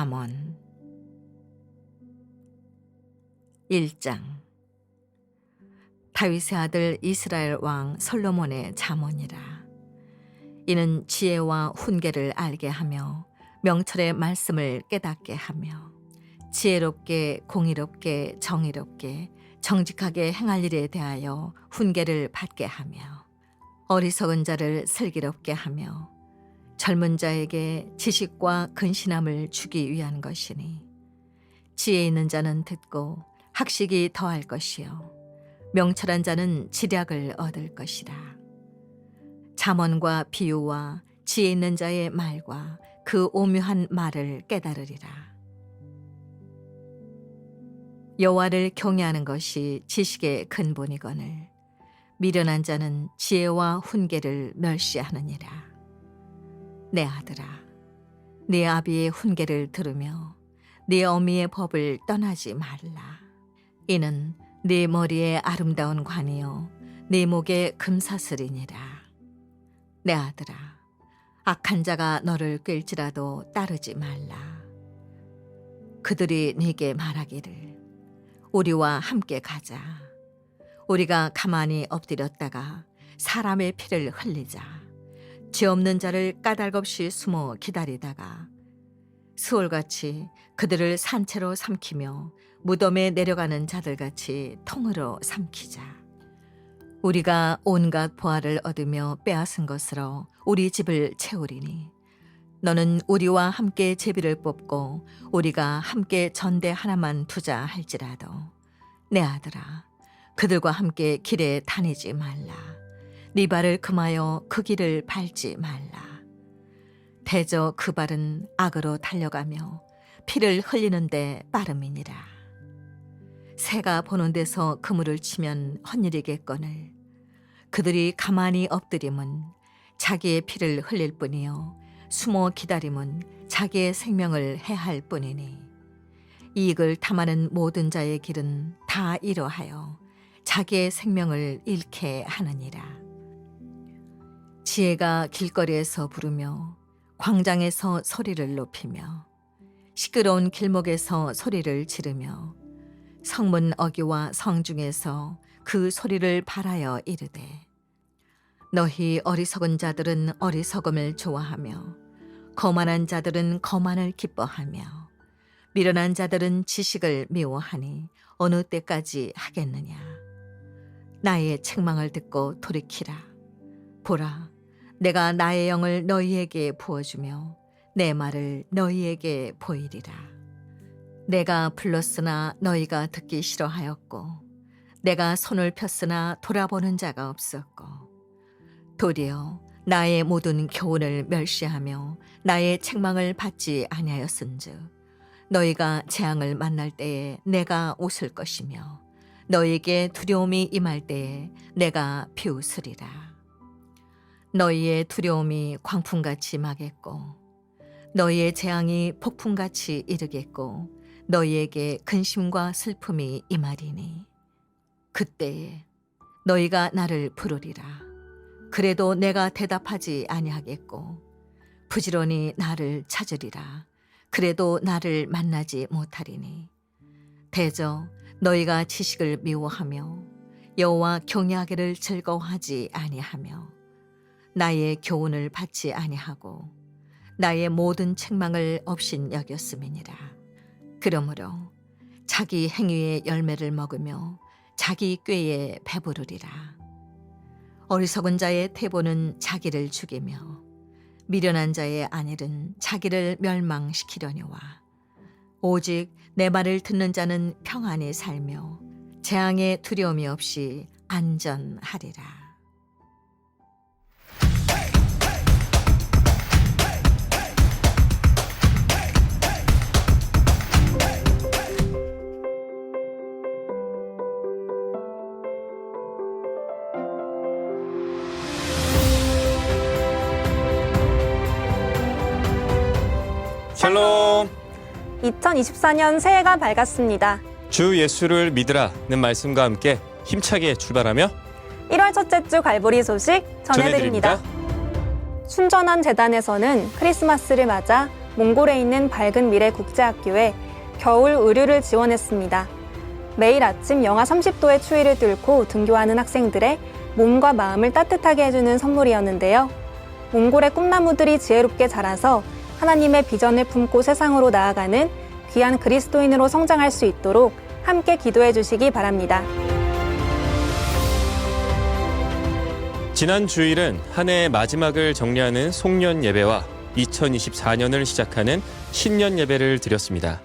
잠언 1장. 다윗의 아들 이스라엘 왕 솔로몬의 잠언이라. 이는 지혜와 훈계를 알게 하며 명철의 말씀을 깨닫게 하며 지혜롭게 공의롭게 정의롭게 정직하게 행할 일에 대하여 훈계를 받게 하며 어리석은 자를 슬기롭게 하며 젊은 자에게 지식과 근신함을 주기 위한 것이니 지혜 있는 자는 듣고 학식이 더할 것이요 명철한 자는 지략을 얻을 것이라. 잠언과 비유와 지혜 있는 자의 말과 그 오묘한 말을 깨달으리라. 여호와를 경외하는 것이 지식의 근본이거늘 미련한 자는 지혜와 훈계를 멸시하느니라. 내 아들아, 네 아비의 훈계를 들으며 네 어미의 법을 떠나지 말라. 이는 네 머리에 아름다운 관이요 네 목에 금사슬이니라. 내 아들아, 악한 자가 너를 꿰일지라도 따르지 말라. 그들이 네게 말하기를 우리와 함께 가자. 우리가 가만히 엎드렸다가 사람의 피를 흘리자. 죄 없는 자를 까닭없이 숨어 기다리다가 수월같이 그들을 산채로 삼키며 무덤에 내려가는 자들같이 통으로 삼키자. 우리가 온갖 보화를 얻으며 빼앗은 것으로 우리 집을 채우리니 너는 우리와 함께 제비를 뽑고 우리가 함께 전대 하나만 두자 할지라도 내 아들아, 그들과 함께 길에 다니지 말라. 네 발을 금하여 그 길을 밟지 말라. 대저 그 발은 악으로 달려가며 피를 흘리는데 빠름이니라. 새가 보는 데서 그물을 치면 헛일이겠거늘 그들이 가만히 엎드림은 자기의 피를 흘릴 뿐이요 숨어 기다림은 자기의 생명을 해할 뿐이니 이익을 탐하는 모든 자의 길은 다 이러하여 자기의 생명을 잃게 하느니라. 지혜가 길거리에서 부르며 광장에서 소리를 높이며 시끄러운 길목에서 소리를 지르며 성문 어귀와 성중에서 그 소리를 발하여 이르되 너희 어리석은 자들은 어리석음을 좋아하며 거만한 자들은 거만을 기뻐하며 미련한 자들은 지식을 미워하니 어느 때까지 하겠느냐. 나의 책망을 듣고 돌이키라. 보라, 내가 나의 영을 너희에게 부어주며 내 말을 너희에게 보이리라. 내가 불렀으나 너희가 듣기 싫어하였고 내가 손을 폈으나 돌아보는 자가 없었고 도리어 나의 모든 교훈을 멸시하며 나의 책망을 받지 아니하였은즉 너희가 재앙을 만날 때에 내가 웃을 것이며 너희에게 두려움이 임할 때에 내가 비웃으리라. 너희의 두려움이 광풍같이 임하겠고 너희의 재앙이 폭풍같이 이르겠고 너희에게 근심과 슬픔이 임하리니 그때에 너희가 나를 부르리라. 그래도 내가 대답하지 아니하겠고 부지런히 나를 찾으리라. 그래도 나를 만나지 못하리니 대저 너희가 지식을 미워하며 여호와 경외하기를 즐거워하지 아니하며 나의 교훈을 받지 아니하고 나의 모든 책망을 업신 여겼음이니라. 그러므로 자기 행위의 열매를 먹으며 자기 꾀에 배부르리라. 어리석은 자의 태보는 자기를 죽이며 미련한 자의 안일은 자기를 멸망시키려니와 오직 내 말을 듣는 자는 평안히 살며 재앙의 두려움이 없이 안전하리라. 샬롬. 2024년 새해가 밝았습니다. 주 예수를 믿으라는 말씀과 함께 힘차게 출발하며 1월 첫째 주 갈보리 소식 전해드립니다. 순전한 재단에서는 크리스마스를 맞아 몽골에 있는 밝은 미래 국제학교에 겨울 의류를 지원했습니다. 매일 아침 영하 30도의 추위를 뚫고 등교하는 학생들의 몸과 마음을 따뜻하게 해주는 선물이었는데요. 몽골의 꿈나무들이 지혜롭게 자라서 하나님의 비전을 품고 세상으로 나아가는 귀한 그리스도인으로 성장할 수 있도록 함께 기도해 주시기 바랍니다. 지난 주일은 한 해의 마지막을 정리하는 송년 예배와 2024년을 시작하는 신년 예배를 드렸습니다.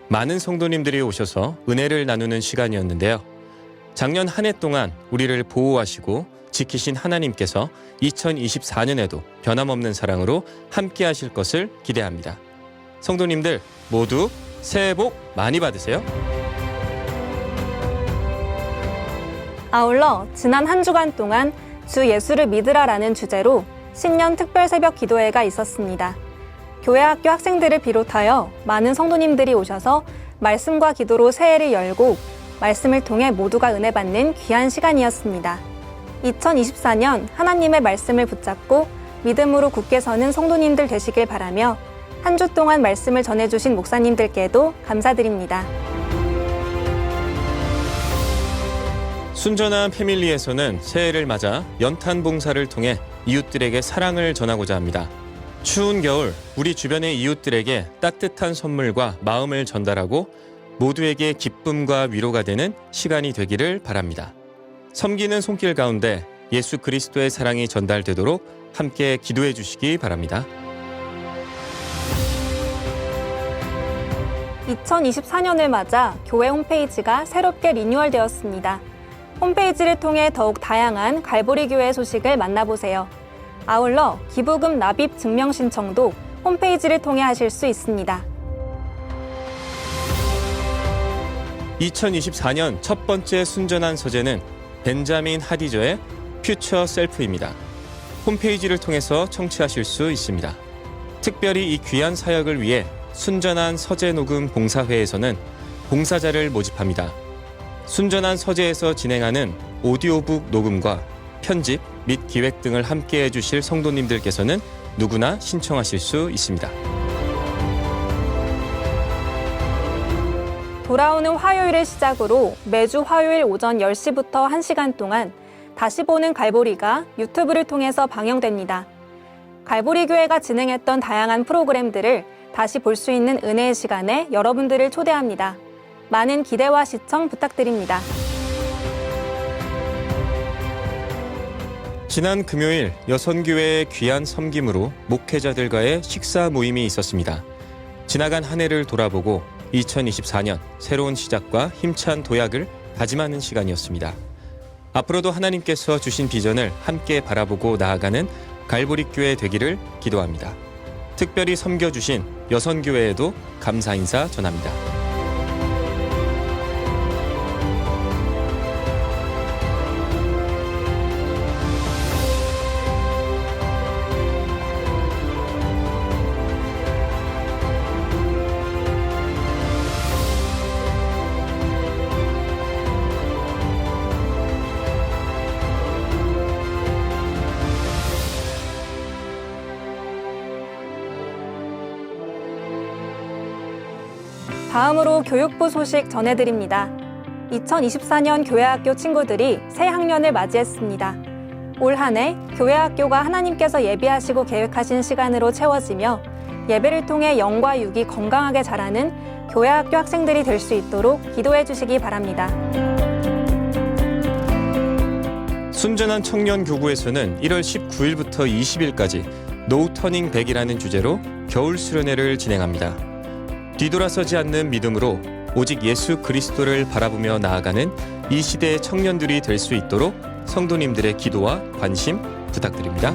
많은 성도님들이 오셔서 은혜를 나누는 시간이었는데요. 작년 한 해 동안 우리를 보호하시고 지키신 하나님께서 2024년에도 변함없는 사랑으로 함께 하실 것을 기대합니다. 성도님들 모두 새해 복 많이 받으세요. 아울러 지난 한 주간 동안 주 예수를 믿으라라는 주제로 신년 특별 새벽 기도회가 있었습니다. 교회 학교 학생들을 비롯하여 많은 성도님들이 오셔서 말씀과 기도로 새해를 열고 말씀을 통해 모두가 은혜 받는 귀한 시간이었습니다. 2024년 하나님의 말씀을 붙잡고 믿음으로 굳게 서는 성도님들 되시길 바라며 한 주 동안 말씀을 전해주신 목사님들께도 감사드립니다. 순전한 패밀리에서는 새해를 맞아 연탄 봉사를 통해 이웃들에게 사랑을 전하고자 합니다. 추운 겨울 우리 주변의 이웃들에게 따뜻한 선물과 마음을 전달하고 모두에게 기쁨과 위로가 되는 시간이 되기를 바랍니다. 섬기는 손길 가운데 예수 그리스도의 사랑이 전달되도록 함께 기도해 주시기 바랍니다. 2024년을 맞아 교회 홈페이지가 새롭게 리뉴얼되었습니다. 홈페이지를 통해 더욱 다양한 갈보리 교회 소식을 만나보세요. 아울러 기부금 납입 증명 신청도 홈페이지를 통해 하실 수 있습니다. 2024년 첫 번째 순전한 서재는 벤자민 하디저의 퓨처 셀프입니다. 홈페이지를 통해서 청취하실 수 있습니다. 특별히 이 귀한 사역을 위해 순전한 서재 녹음 봉사회에서는 봉사자를 모집합니다. 순전한 서재에서 진행하는 오디오북 녹음과 편집 및 기획 등을 함께 해주실 성도님들께서는 누구나 신청하실 수 있습니다. 돌아오는 화요일을 시작으로 매주 화요일 오전 10시부터 1시간 동안 다시 보는 갈보리가 유튜브를 통해서 방영됩니다. 갈보리 교회가 진행했던 다양한 프로그램들을 다시 볼 수 있는 은혜의 시간에 여러분들을 초대합니다. 많은 기대와 시청 부탁드립니다. 지난 금요일 여선교회의 귀한 섬김으로 목회자들과의 식사 모임이 있었습니다. 지나간 한 해를 돌아보고 2024년 새로운 시작과 힘찬 도약을 다짐하는 시간이었습니다. 앞으로도 하나님께서 주신 비전을 함께 바라보고 나아가는 갈보리 교회 되기를 기도합니다. 특별히 섬겨주신 여선교회에도 감사 인사 전합니다. 다음으로 교육부 소식 전해드립니다. 2024년 교회학교 친구들이 새 학년을 맞이했습니다. 올 한 해 교회학교가 하나님께서 예비하시고 계획하신 시간으로 채워지며 예배를 통해 영과 육이 건강하게 자라는 교회학교 학생들이 될 수 있도록 기도해 주시기 바랍니다. 순전한 청년 교구에서는 1월 19일부터 20일까지 노 터닝 백이라는 주제로 겨울 수련회를 진행합니다. 뒤돌아서지 않는 믿음으로 오직 예수 그리스도를 바라보며 나아가는 이 시대의 청년들이 될 수 있도록 성도님들의 기도와 관심 부탁드립니다.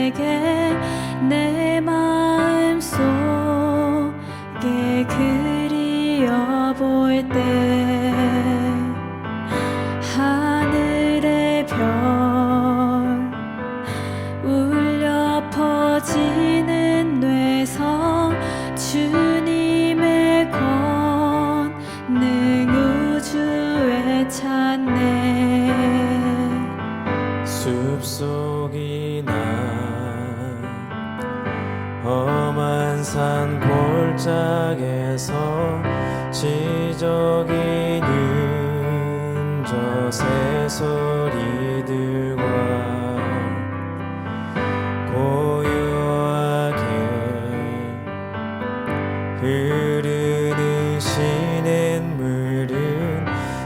내게 내 마음 속에 그리워 볼 때 하늘의 별 울려 퍼지는 뇌성 주님의 권능 우주에 찾네. 숲속이나 험한 산 골짜기에서 지저귀는 저 새소리들과 고요하게 흐르는 시냇물은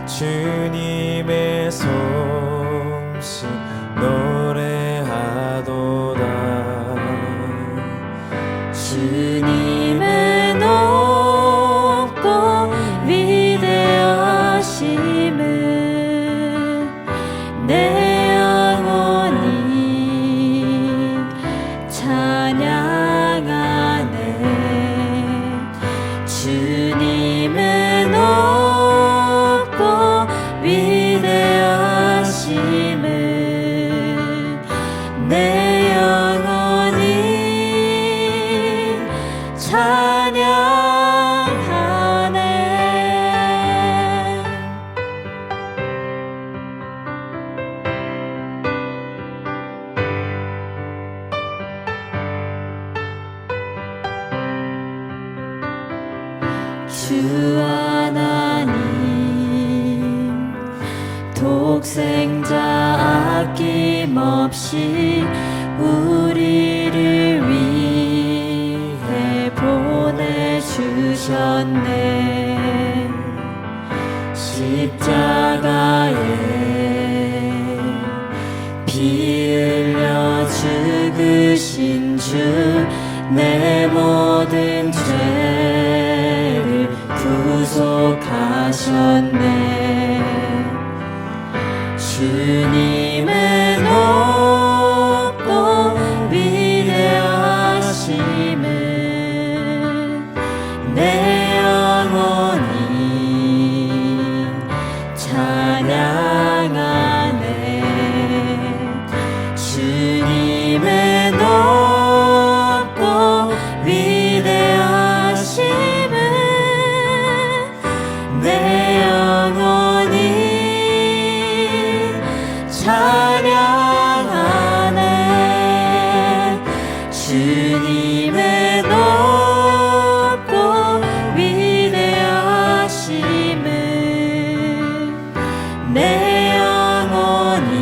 주님의 솜씨 노래하도다. 주님의 높고 위대하심을 내 영혼이 찬양하네. 주님의 높고 위대하심을 내 영혼이 찬양하네. 주 하나님 독생자 아낌없이 우리를 위해 보내주셨네. 십자가에 피 흘려 죽으신 주 내 모든 죄를 구속하셨네. 주님의 높고 위대하심을 내 영혼이 찬양하네. 주님의 높고 위대하심을 내 영혼이 찬양하네. 주님의 높고 위대하심을 내 영혼이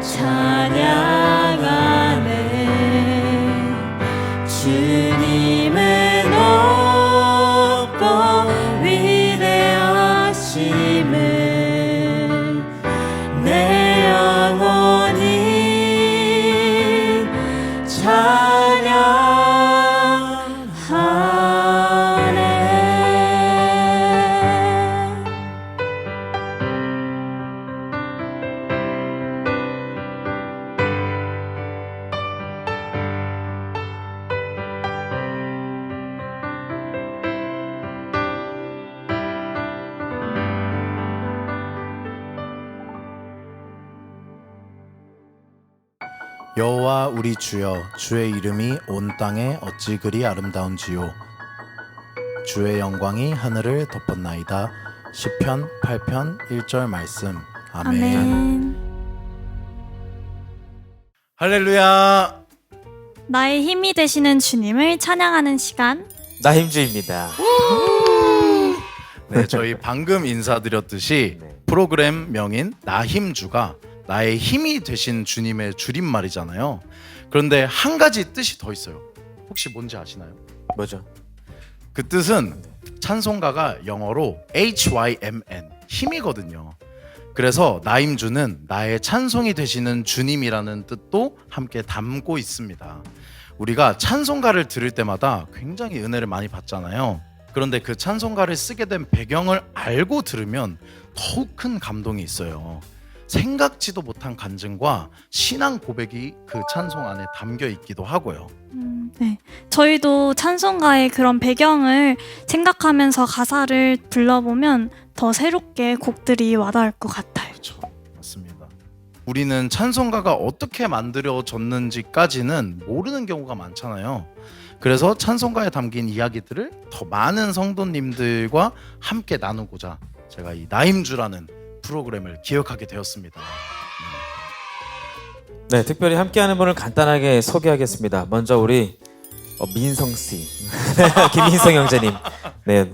찬양하네. 주님의 높고 위대하심을 내 영혼이 찬양하네. 여호와 우리 주여, 주의 이름이 온 땅에 어찌 그리 아름다운지요. 주의 영광이 하늘을 덮었나이다. 시편 8편 1절 말씀. 아멘. 아멘. 할렐루야. 나의 힘이 되시는 주님을 찬양하는 시간. 나힘주입니다. 네, 저희 방금 인사드렸듯이 프로그램 명인 나힘주가 나의 힘이 되신 주님의 줄임말이잖아요. 그런데 한 가지 뜻이 더 있어요. 혹시 뭔지 아시나요? 뭐죠? 그 뜻은 찬송가가 영어로 HYMN, 힘이거든요. 그래서 나임주는 나의 찬송이 되시는 주님이라는 뜻도 함께 담고 있습니다. 우리가 찬송가를 들을 때마다 굉장히 은혜를 많이 받잖아요. 그런데 그 찬송가를 쓰게 된 배경을 알고 들으면 더욱 큰 감동이 있어요. 생각지도 못한 간증과 신앙 고백이 그 찬송 안에 담겨 있기도 하고요. 네. 저희도 찬송가의 그런 배경을 생각하면서 가사를 불러보면 더 새롭게 곡들이 와닿을 것 같아요. 그렇죠. 맞습니다. 우리는 찬송가가 어떻게 만들어졌는지까지는 모르는 경우가 많잖아요. 그래서 찬송가에 담긴 이야기들을 더 많은 성도님들과 함께 나누고자 제가 이 나임주라는 프로그램을 기획하게 되었습니다. 네, 특별히 함께하는 분을 간단하게 소개하겠습니다. 먼저 우리 민성 씨, 김민성 형제님, 네,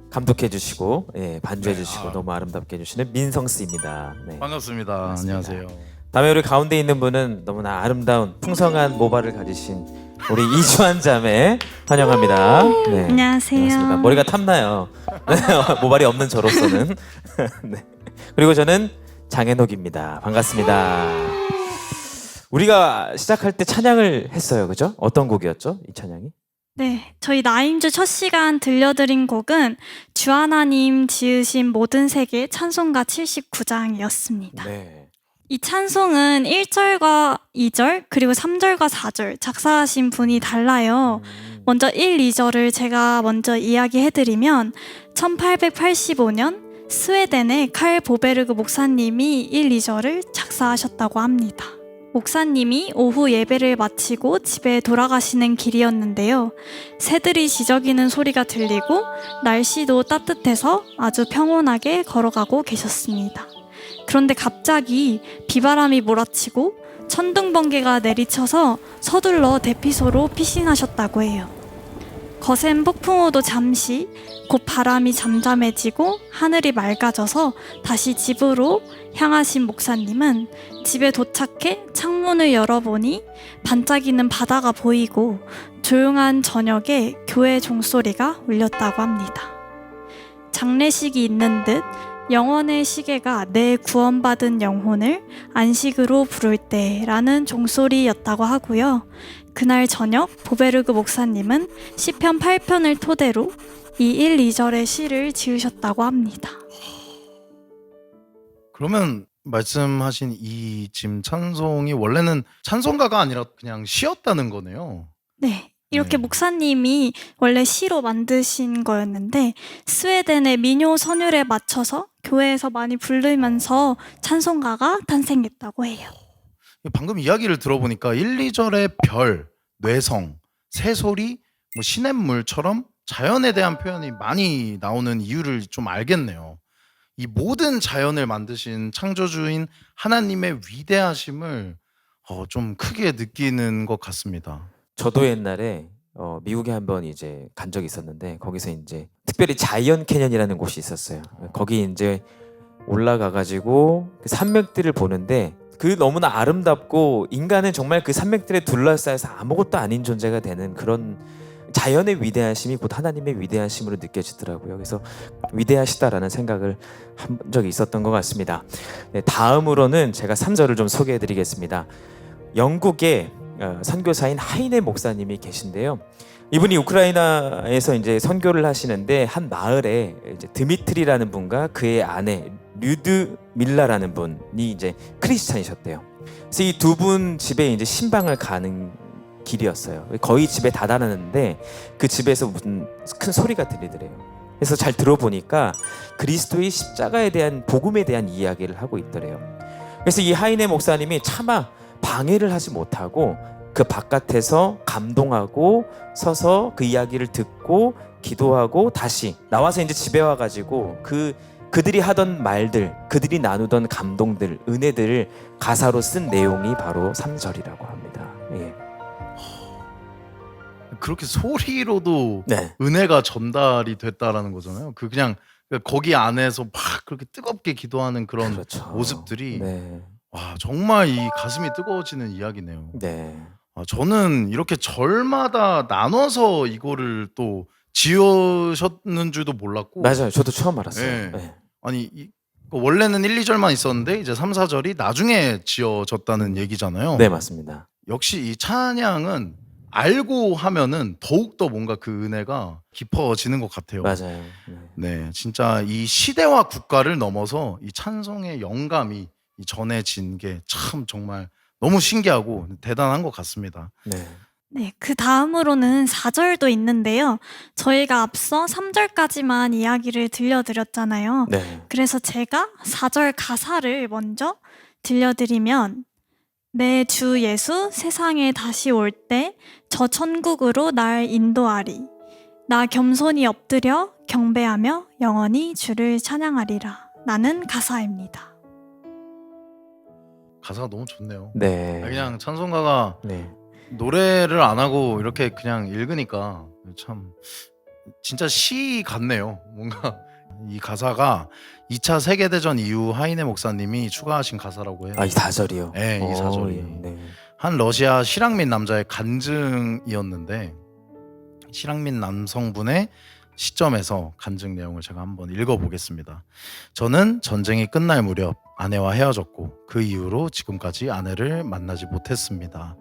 감독해 주시고, 예, 반주해 주시고 너무 아름답게 해주시는 민성 씨입니다. 네. 반갑습니다. 반갑습니다. 안녕하세요. 다음에 우리 가운데 있는 분은 너무나 아름다운 풍성한 모발을 가지신 우리 이주환 자매 환영합니다. 네. 안녕하세요. 반갑습니다. 머리가 탐나요. 모발이 없는 저로서는. 네. 그리고 저는 장현옥입니다. 반갑습니다. 우리가 시작할 때 찬양을 했어요, 그죠? 어떤 곡이었죠, 이 찬양이? 네, 저희 나임주 첫 시간 들려드린 곡은 주 하나님 지으신 모든 세계 찬송가 79장이었습니다. 네. 이 찬송은 1절과 2절 그리고 3절과 4절 작사하신 분이 달라요. 먼저 1, 2절을 제가 먼저 이야기해드리면 1885년 스웨덴의 칼 보베르그 목사님이 1, 2절을 작사하셨다고 합니다. 목사님이 오후 예배를 마치고 집에 돌아가시는 길이었는데요. 새들이 지저귀는 소리가 들리고 날씨도 따뜻해서 아주 평온하게 걸어가고 계셨습니다. 그런데 갑자기 비바람이 몰아치고 천둥번개가 내리쳐서 서둘러 대피소로 피신하셨다고 해요. 거센 폭풍우도 잠시, 곧 바람이 잠잠해지고 하늘이 맑아져서 다시 집으로 향하신 목사님은 집에 도착해 창문을 열어보니 반짝이는 바다가 보이고 조용한 저녁에 교회 종소리가 울렸다고 합니다. 장례식이 있는 듯 영혼의 시계가 내 구원받은 영혼을 안식으로 부를 때라는 종소리였다고 하고요. 그날 저녁 보베르그 목사님은 시편 8편을 토대로 이 1, 2절의 시를 지으셨다고 합니다. 그러면 말씀하신 이 지금 찬송이 원래는 찬송가가 아니라 그냥 시였다는 거네요. 네. 이렇게 네. 목사님이 원래 시로 만드신 거였는데 스웨덴의 민요 선율에 맞춰서 교회에서 많이 부르면서 찬송가가 탄생했다고 해요. 방금 이야기를 들어보니까 1, 2절의 별, 뇌성, 새소리, 뭐 시냇물처럼 자연에 대한 표현이 많이 나오는 이유를 좀 알겠네요. 이 모든 자연을 만드신 창조주인 하나님의 위대하심을 좀 크게 느끼는 것 같습니다. 저도 옛날에 미국에 한번 이제 간 적이 있었는데 거기서 이제 특별히 자이언 캐년이라는 곳이 있었어요. 거기 이제 올라가 가지고 그 산맥들을 보는데 그 너무나 아름답고 인간은 정말 그 산맥들에 둘러싸여서 아무것도 아닌 존재가 되는 그런 자연의 위대하심이 곧 하나님의 위대하심으로 느껴지더라고요. 그래서 위대하시다라는 생각을 한 적이 있었던 것 같습니다. 네, 다음으로는 제가 3절을 좀 소개해 드리겠습니다. 영국의 선교사인 하이네 목사님이 계신데요. 이분이 우크라이나에서 이제 선교를 하시는데 한 마을에 이제 드미트리라는 분과 그의 아내 류드밀라라는 분이 이제 크리스찬이셨대요. 그래서 이 두 분 집에 이제 신방을 가는 길이었어요. 거의 집에 다다랐는데 그 집에서 무슨 큰 소리가 들리더래요. 그래서 잘 들어보니까 그리스도의 십자가에 대한 복음에 대한 이야기를 하고 있더래요. 그래서 이 하이네 목사님이 차마 방해를 하지 못하고 그 바깥에서 감동하고 서서 그 이야기를 듣고 기도하고 다시 나와서 이제 집에 와가지고 그들이 하던 말들, 그들이 나누던 감동들, 은혜들을 가사로 쓴 내용이 바로 3절이라고 합니다. 예. 그렇게 소리로도 네. 은혜가 전달이 됐다라는 거잖아요. 그냥 거기 안에서 막 그렇게 뜨겁게 기도하는 그런 그렇죠. 모습들이 네. 와 정말 이 가슴이 뜨거워지는 이야기네요. 네. 저는 이렇게 절마다 나눠서 이거를 또 지으셨는 줄도 몰랐고 맞아요. 저도 처음 알았어요. 네. 네. 아니 원래는 1, 2절만 있었는데 이제 3, 4절이 나중에 지어졌다는 얘기잖아요. 네, 맞습니다. 역시 이 찬양은 알고 하면은 더욱더 뭔가 그 은혜가 깊어지는 것 같아요. 맞아요. 네. 네, 진짜 이 시대와 국가를 넘어서 이 찬송의 영감이 이 전해진 게 참 정말 너무 신기하고 대단한 것 같습니다. 네. 네, 그 다음으로는 4절도 있는데요. 저희가 앞서 3절까지만 이야기를 들려드렸잖아요. 네. 그래서 제가 4절 가사를 먼저 들려드리면 내 주 예수 세상에 다시 올 때 저 천국으로 날 인도하리. 나 겸손히 엎드려 경배하며 영원히 주를 찬양하리라. 라는 가사입니다. 가사가 너무 좋네요. 네. 그냥 찬송가가 네. 노래를 안 하고 이렇게 그냥 읽으니까 참 진짜 시 같네요. 뭔가 이 가사가 2차 세계대전 이후 하이네 목사님이 추가하신 가사라고 해요. 아, 이 4절이요. 네, 이 4절이. 네. 한 러시아 실향민 남자의 간증이었는데 실향민 남성분의 시점에서 간증 내용을 제가 한번 읽어보겠습니다. 저는 전쟁이 끝날 무렵 아내와 헤어졌고 그 이후로 지금까지 아내를 만나지 못했습니다.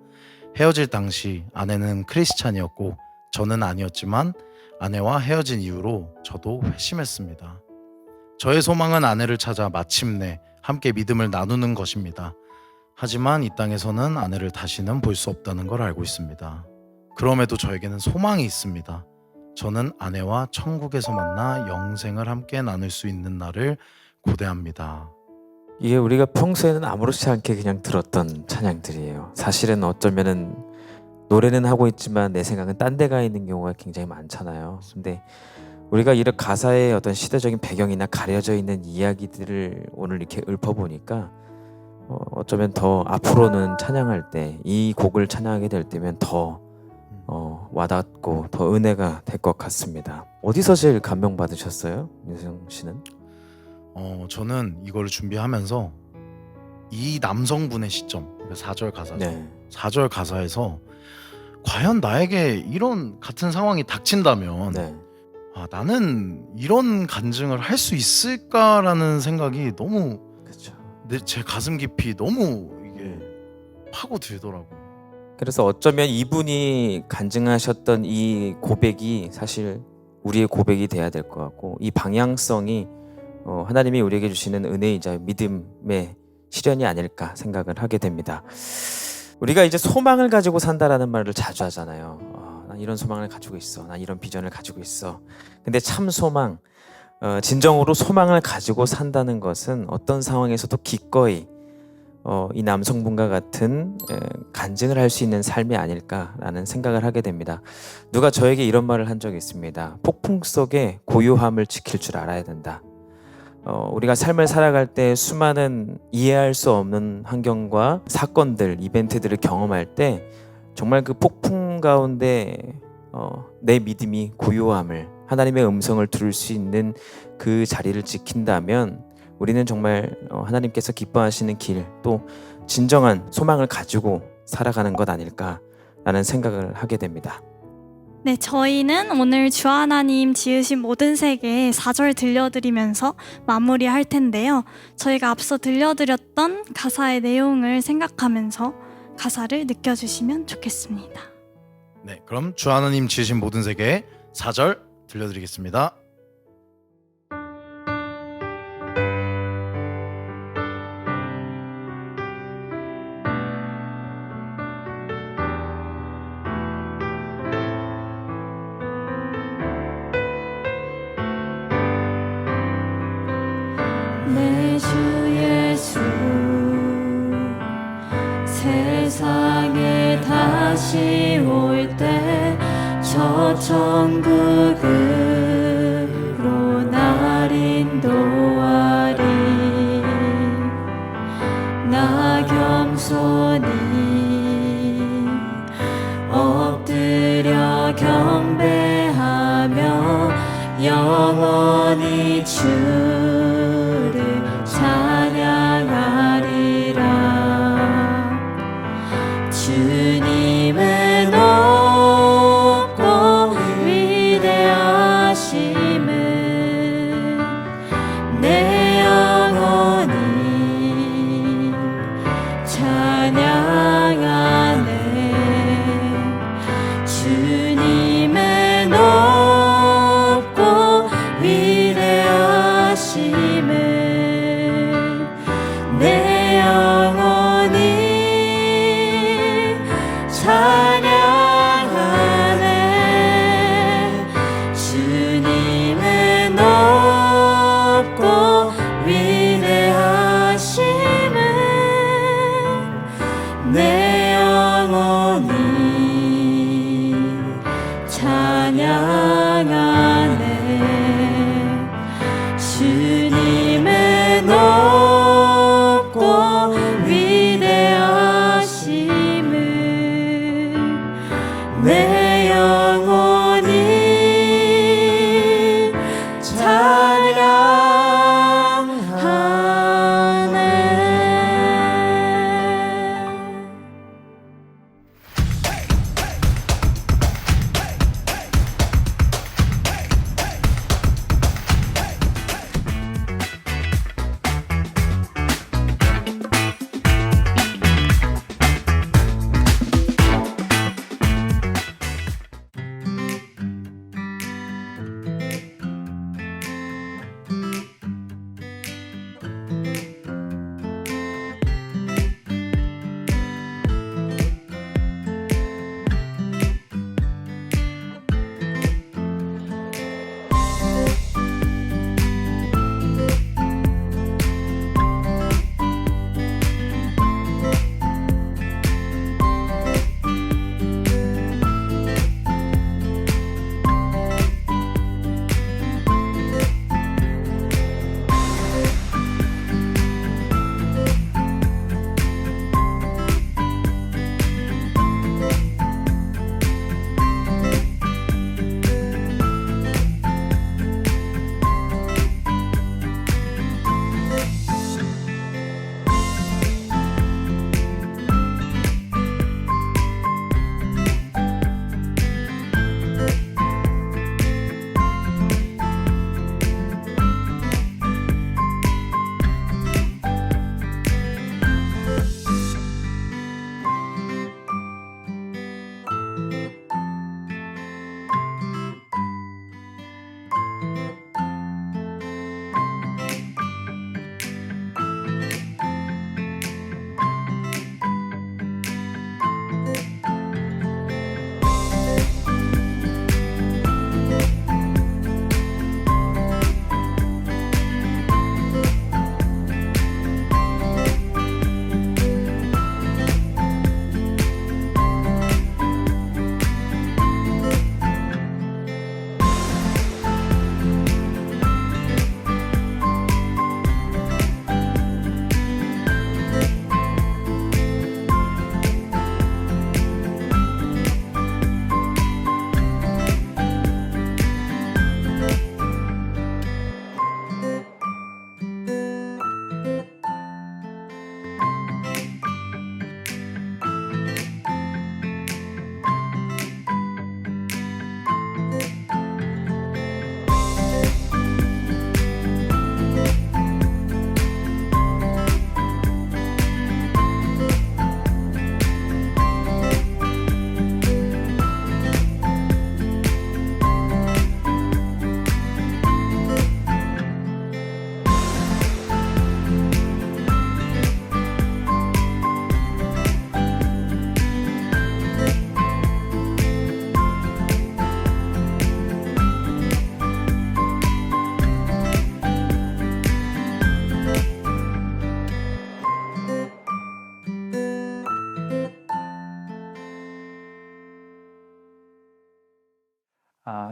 헤어질 당시 아내는 크리스찬이었고 저는 아니었지만 아내와 헤어진 이후로 저도 회심했습니다. 저의 소망은 아내를 찾아 마침내 함께 믿음을 나누는 것입니다. 하지만 이 땅에서는 아내를 다시는 볼 수 없다는 걸 알고 있습니다. 그럼에도 저에게는 소망이 있습니다. 저는 아내와 천국에서 만나 영생을 함께 나눌 수 있는 날을 고대합니다. 이게 우리가 평소에는 아무렇지 않게 그냥 들었던 찬양들이에요. 사실은 어쩌면은 노래는 하고 있지만 내 생각은 딴 데 가 있는 경우가 굉장히 많잖아요. 근데 우리가 이런 가사의 어떤 시대적인 배경이나 가려져 있는 이야기들을 오늘 이렇게 읊어보니까 어쩌면 더 앞으로는 찬양할 때 이 곡을 찬양하게 될 때면 더 와닿고 더 은혜가 될 것 같습니다. 어디서 제일 감명 받으셨어요, 윤성 씨는? 저는 이걸 준비하면서 이 남성분의 시점, 4절 가사죠. 네. 4절 가사에서 과연 나에게 이런 같은 상황이 닥친다면 네. 나는 이런 간증을 할 수 있을까라는 생각이 너무 그렇죠. 제 가슴 깊이 너무 이게 파고들더라고요. 그래서 어쩌면 이분이 간증하셨던 이 고백이 사실 우리의 고백이 돼야 될 것 같고, 이 방향성이 하나님이 우리에게 주시는 은혜이자 믿음의 실현이 아닐까 생각을 하게 됩니다. 우리가 이제 소망을 가지고 산다라는 말을 자주 하잖아요. 난 이런 소망을 가지고 있어. 난 이런 비전을 가지고 있어. 근데 참 소망, 진정으로 소망을 가지고 산다는 것은 어떤 상황에서도 기꺼이 이 남성분과 같은 간증을 할 수 있는 삶이 아닐까라는 생각을 하게 됩니다. 누가 저에게 이런 말을 한 적이 있습니다. 폭풍 속에 고요함을 지킬 줄 알아야 된다. 우리가 삶을 살아갈 때 수많은 이해할 수 없는 환경과 사건들, 이벤트들을 경험할 때 정말 그 폭풍 가운데 내 믿음이 고요함을, 하나님의 음성을 들을 수 있는 그 자리를 지킨다면 우리는 정말 하나님께서 기뻐하시는 길, 또 진정한 소망을 가지고 살아가는 것 아닐까라는 생각을 하게 됩니다. 네, 저희는 오늘 주 하나님 지으신 모든 세계 4절 들려드리면서 마무리할 텐데요. 저희가 앞서 들려드렸던 가사의 내용을 생각하면서 가사를 느껴주시면 좋겠습니다. 네, 그럼 주 하나님 지으신 모든 세계 4절 들려드리겠습니다. 내 주 예수 세상에 다시 올 때 저 천국으로 날 인도하리. 나 겸손히 엎드려 경배하며 영원히 주를 찬양하리라. 주님의 높고 위대하심을 내 영혼이 찬양하네. 주님의 높고 위대하심을 찬양하네 주님의 높고 위대하심을 내 영혼이 찬양하네 주님의 높고 위대하심을 내 영혼이 찬양하네.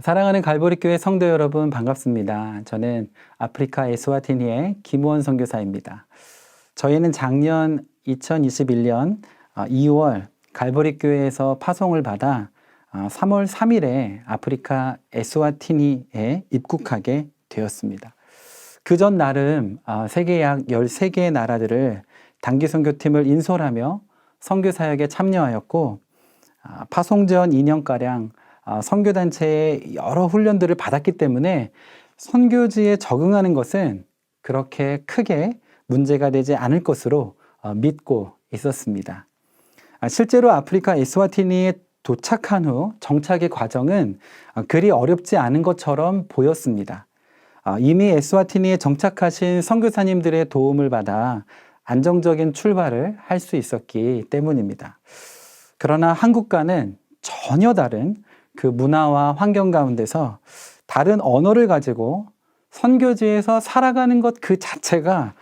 사랑하는 갈보리교회 성도 여러분 반갑습니다. 저는 아프리카 에스와티니의 김우원 선교사입니다. 저희는 작년 2021년 2월 갈보리교회에서 파송을 받아 3월 3일에 아프리카 에스와티니에 입국하게 되었습니다. 그 전 나름 세계 약 13개의 나라들을 단기 선교팀을 인솔하며 선교 사역에 참여하였고 파송 전 2년가량 선교단체의 여러 훈련들을 받았기 때문에 선교지에 적응하는 것은 그렇게 크게 문제가 되지 않을 것으로 믿고 있었습니다. 실제로 아프리카 에스와티니에 도착한 후 정착의 과정은 그리 어렵지 않은 것처럼 보였습니다. 이미 에스와티니에 정착하신 선교사님들의 도움을 받아 안정적인 출발을 할 수 있었기 때문입니다. 그러나 한국과는 전혀 다른 그 문화와 환경 가운데서 다른 언어를 가지고 선교지에서 살아가는 것 그 자체가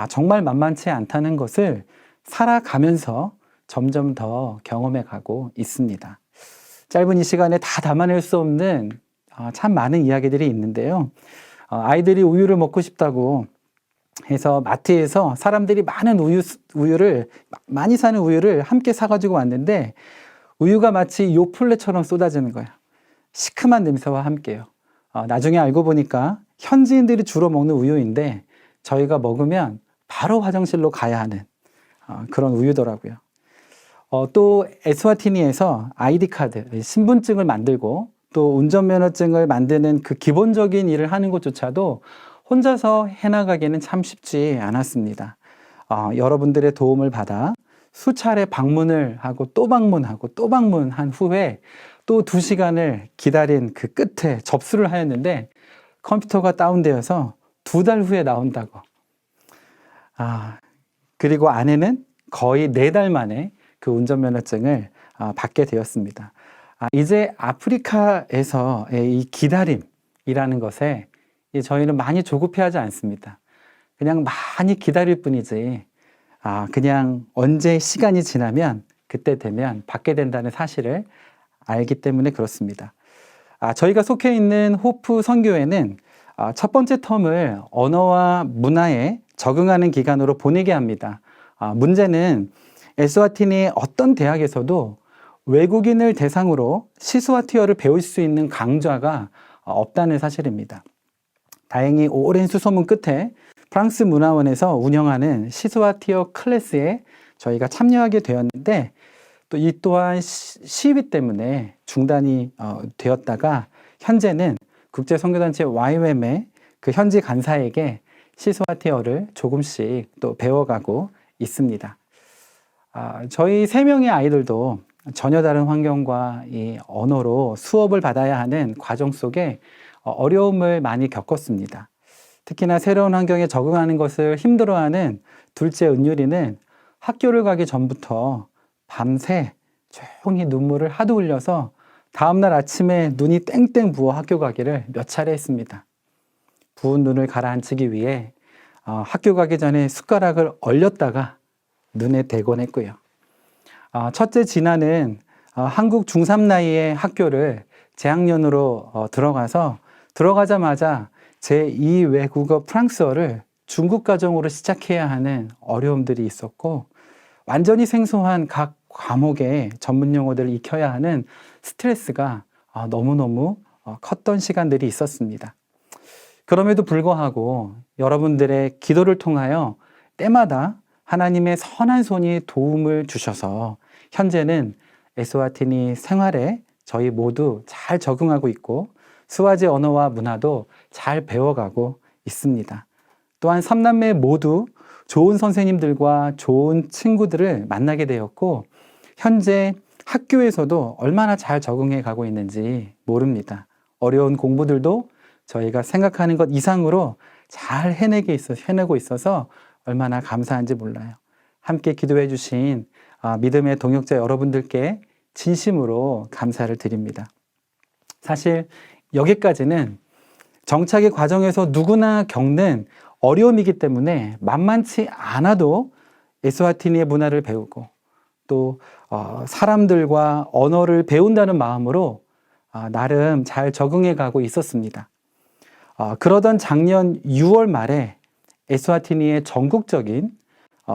정말 만만치 않다는 것을 살아가면서 점점 더 경험해 가고 있습니다. 짧은 이 시간에 다 담아낼 수 없는 참 많은 이야기들이 있는데요. 아이들이 우유를 먹고 싶다고 해서 마트에서 사람들이 많은 우유를 많이 사는 우유를 함께 사가지고 왔는데 우유가 마치 요플레처럼 쏟아지는 거예요. 시큼한 냄새와 함께요. 나중에 알고 보니까 현지인들이 주로 먹는 우유인데 저희가 먹으면 바로 화장실로 가야 하는 그런 우유더라고요. 또 에스와티니에서 아이디 카드, 신분증을 만들고 또 운전면허증을 만드는 그 기본적인 일을 하는 것조차도 혼자서 해나가기는 참 쉽지 않았습니다. 여러분들의 도움을 받아 수차례 방문을 하고 또 방문하고 또 방문한 후에 또 2시간을 기다린 그 끝에 접수를 하였는데 컴퓨터가 다운되어서 2달 후에 나온다고. 그리고 아내는 거의 4달 만에 그 운전면허증을 받게 되었습니다. 이제 아프리카에서의 이 기다림이라는 것에 저희는 많이 조급해하지 않습니다. 그냥 많이 기다릴 뿐이지 그냥 언제 시간이 지나면 그때 되면 받게 된다는 사실을 알기 때문에 그렇습니다. 저희가 속해 있는 호프 선교회는 첫 번째 텀을 언어와 문화에 적응하는 기간으로 보내게 합니다. 문제는 에스와티니의 어떤 대학에서도 외국인을 대상으로 시스와티어를 배울 수 있는 강좌가 없다는 사실입니다. 다행히 오랜 수소문 끝에 프랑스 문화원에서 운영하는 시스와티어 클래스에 저희가 참여하게 되었는데 또 이 또한 시위 때문에 중단이 되었다가 현재는 국제선교단체 YWAM의 그 현지 간사에게 시스와티어를 조금씩 또 배워가고 있습니다. 저희 3명의 아이들도 전혀 다른 환경과 이 언어로 수업을 받아야 하는 과정 속에 어려움을 많이 겪었습니다. 특히나 새로운 환경에 적응하는 것을 힘들어하는 둘째 은유리는 학교를 가기 전부터 밤새 조용히 눈물을 하도 흘려서 다음날 아침에 눈이 땡땡 부어 학교 가기를 몇 차례 했습니다. 부은 눈을 가라앉히기 위해 학교 가기 전에 숟가락을 얼렸다가 눈에 대곤 했고요. 첫째 진아는 한국 중3 나이에 학교를 재학년으로 들어가자마자 제2 외국어 프랑스어를 중국 과정으로 시작해야 하는 어려움들이 있었고 완전히 생소한 각 과목의 전문 용어들을 익혀야 하는 스트레스가 너무너무 컸던 시간들이 있었습니다. 그럼에도 불구하고 여러분들의 기도를 통하여 때마다 하나님의 선한 손이 도움을 주셔서 현재는 에스와티니 생활에 저희 모두 잘 적응하고 있고 스와지 언어와 문화도 잘 배워가고 있습니다. 또한 3남매 모두 좋은 선생님들과 좋은 친구들을 만나게 되었고 현재 학교에서도 얼마나 잘 적응해 가고 있는지 모릅니다. 어려운 공부들도 저희가 생각하는 것 이상으로 잘 해내고 있어서 얼마나 감사한지 몰라요. 함께 기도해 주신 믿음의 동역자 여러분들께 진심으로 감사를 드립니다. 사실 여기까지는 정착의 과정에서 누구나 겪는 어려움이기 때문에 만만치 않아도 에스와티니의 문화를 배우고 또 사람들과 언어를 배운다는 마음으로 나름 잘 적응해 가고 있었습니다. 그러던 작년 6월 말에 에스와티니의 전국적인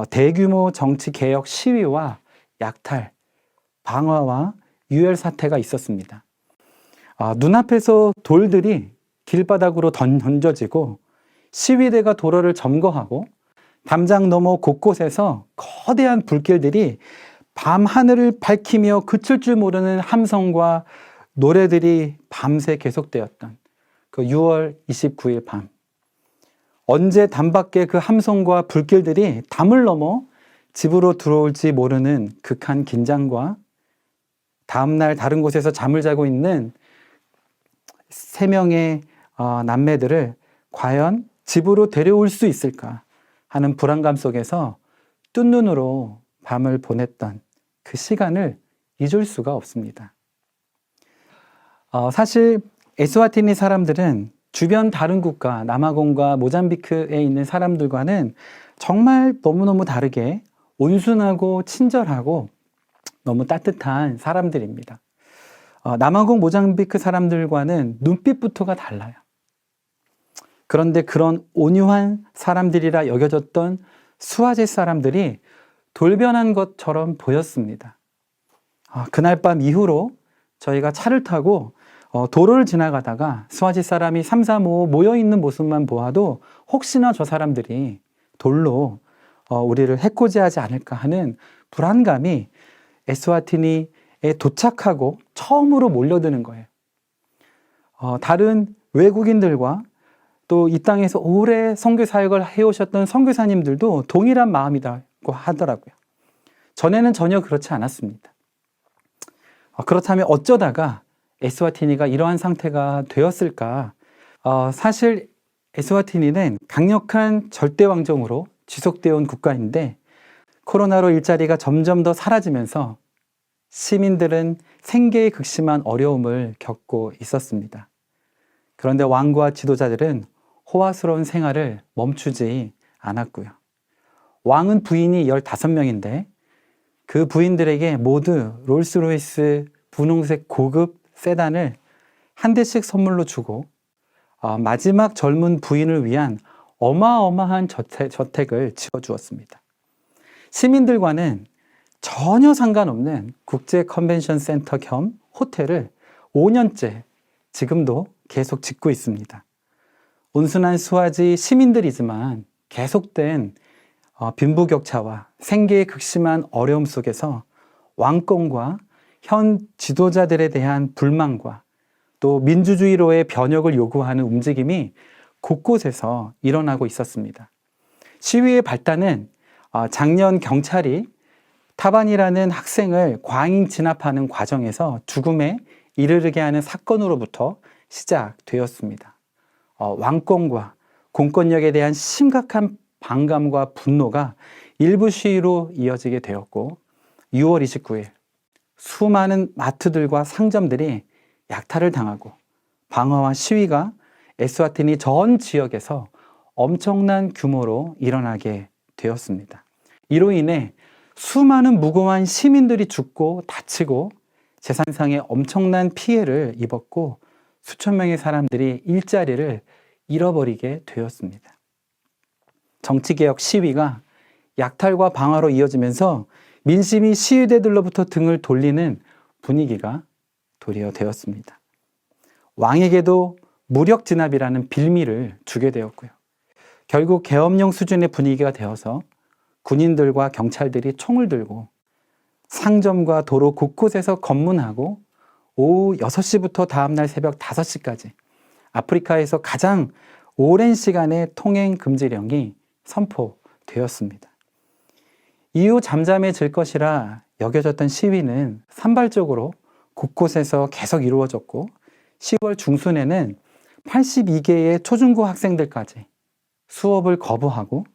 대규모 정치개혁 시위와 약탈, 방화와 유혈 사태가 있었습니다. 눈앞에서 돌들이 길바닥으로 던져지고 시위대가 도로를 점거하고 담장 너머 곳곳에서 거대한 불길들이 밤 하늘을 밝히며 그칠 줄 모르는 함성과 노래들이 밤새 계속되었던 그 6월 29일 밤. 언제 담밖에 그 함성과 불길들이 담을 넘어 집으로 들어올지 모르는 극한 긴장과 다음날 다른 곳에서 잠을 자고 있는 3명의 남매들을 과연 집으로 데려올 수 있을까 하는 불안감 속에서 뜬 눈으로 밤을 보냈던 그 시간을 잊을 수가 없습니다. 사실 에스와티니 사람들은 주변 다른 국가, 남아공과 모잠비크에 있는 사람들과는 정말 너무너무 다르게 온순하고 친절하고 너무 따뜻한 사람들입니다. 남아공 모잠비크 사람들과는 눈빛부터가 달라요. 그런데 그런 온유한 사람들이라 여겨졌던 수아제 사람들이 돌변한 것처럼 보였습니다. 그날 밤 이후로 저희가 차를 타고 도로를 지나가다가 수아지 사람이 3, 4, 5 모여있는 모습만 보아도 혹시나 저 사람들이 돌로 우리를 해코지하지 않을까 하는 불안감이 에스와티니에 도착하고 처음으로 몰려드는 거예요. 다른 외국인들과 또 이 땅에서 오래 선교 사역을 해오셨던 선교사님들도 동일한 마음이라고 하더라고요. 전에는 전혀 그렇지 않았습니다. 그렇다면 어쩌다가 에스와티니가 이러한 상태가 되었을까? 사실 에스와티니는 강력한 절대왕정으로 지속되어 온 국가인데 코로나로 일자리가 점점 더 사라지면서 시민들은 생계에 극심한 어려움을 겪고 있었습니다. 그런데 왕과 지도자들은 호화스러운 생활을 멈추지 않았고요. 왕은 부인이 15명인데 그 부인들에게 모두 롤스로이스 분홍색 고급 세단을 한 대씩 선물로 주고 마지막 젊은 부인을 위한 어마어마한 저택을 지어주었습니다. 시민들과는 전혀 상관없는 국제 컨벤션 센터 겸 호텔을 5년째 지금도 계속 짓고 있습니다. 온순한 수아지 시민들이지만 계속된 빈부격차와 생계의 극심한 어려움 속에서 왕권과 현 지도자들에 대한 불만과 또 민주주의로의 변혁을 요구하는 움직임이 곳곳에서 일어나고 있었습니다. 시위의 발단은 작년 경찰이 타반이라는 학생을 과잉 진압하는 과정에서 죽음에 이르게 하는 사건으로부터 시작되었습니다. 왕권과 공권력에 대한 심각한 반감과 분노가 일부 시위로 이어지게 되었고 6월 29일 수많은 마트들과 상점들이 약탈을 당하고 방화와 시위가 에스와티니 전 지역에서 엄청난 규모로 일어나게 되었습니다. 이로 인해 수많은 무고한 시민들이 죽고 다치고 재산상의 엄청난 피해를 입었고 수천 명의 사람들이 일자리를 잃어버리게 되었습니다. 정치개혁 시위가 약탈과 방화로 이어지면서 민심이 시위대들로부터 등을 돌리는 분위기가 도리어 되었습니다. 왕에게도 무력 진압이라는 빌미를 주게 되었고요. 결국 계엄령 수준의 분위기가 되어서 군인들과 경찰들이 총을 들고 상점과 도로 곳곳에서 검문하고 오후 6시부터 다음날 새벽 5시까지 아프리카에서 가장 오랜 시간의 통행 금지령이 선포되었습니다. 이후 잠잠해질 것이라 여겨졌던 시위는 산발적으로 곳곳에서 계속 이루어졌고 10월 중순에는 82개의 초중고 학생들까지 수업을 거부하고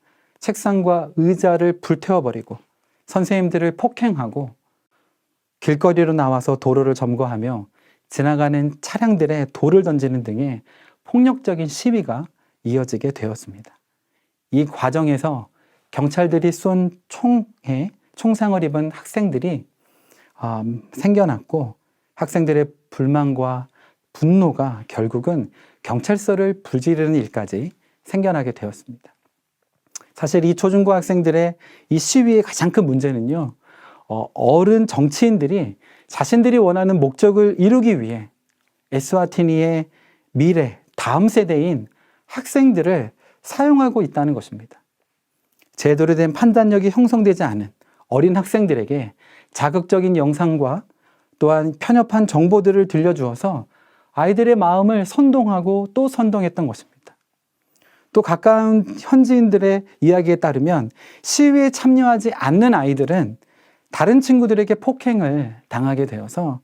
책상과 의자를 불태워버리고 선생님들을 폭행하고 길거리로 나와서 도로를 점거하며 지나가는 차량들에 돌을 던지는 등의 폭력적인 시위가 이어지게 되었습니다. 이 과정에서 경찰들이 쏜 총에 총상을 입은 학생들이 생겨났고 학생들의 불만과 분노가 결국은 경찰서를 불지르는 일까지 생겨나게 되었습니다. 사실 이 초중고 학생들의 이 시위의 가장 큰 문제는요, 어른 정치인들이 자신들이 원하는 목적을 이루기 위해 에스와티니의 미래, 다음 세대인 학생들을 사용하고 있다는 것입니다. 제대로 된 판단력이 형성되지 않은 어린 학생들에게 자극적인 영상과 또한 편협한 정보들을 들려주어서 아이들의 마음을 선동하고 또 선동했던 것입니다. 또 가까운 현지인들의 이야기에 따르면 시위에 참여하지 않는 아이들은 다른 친구들에게 폭행을 당하게 되어서